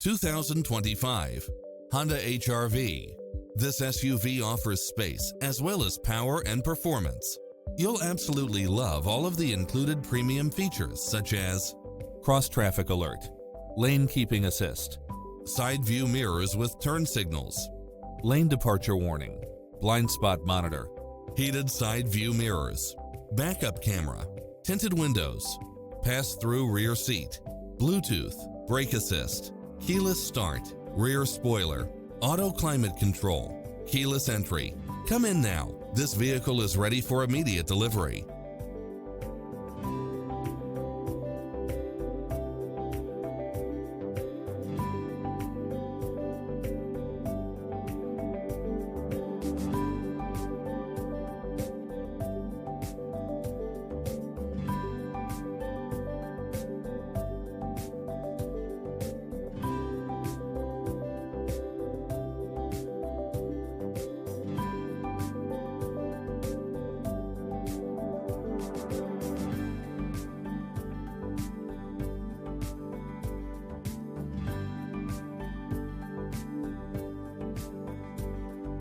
2025 Honda HR-V. This SUV offers space as well as power and performance. You'll absolutely love all of the included premium features such as cross-traffic alert, lane keeping assist, side view mirrors with turn signals, lane departure warning, blind spot monitor, heated side view mirrors, backup camera, tinted windows, pass-through rear seat, Bluetooth, brake assist, keyless start, rear spoiler, auto climate control, keyless entry. Come in now. This vehicle is ready for immediate delivery.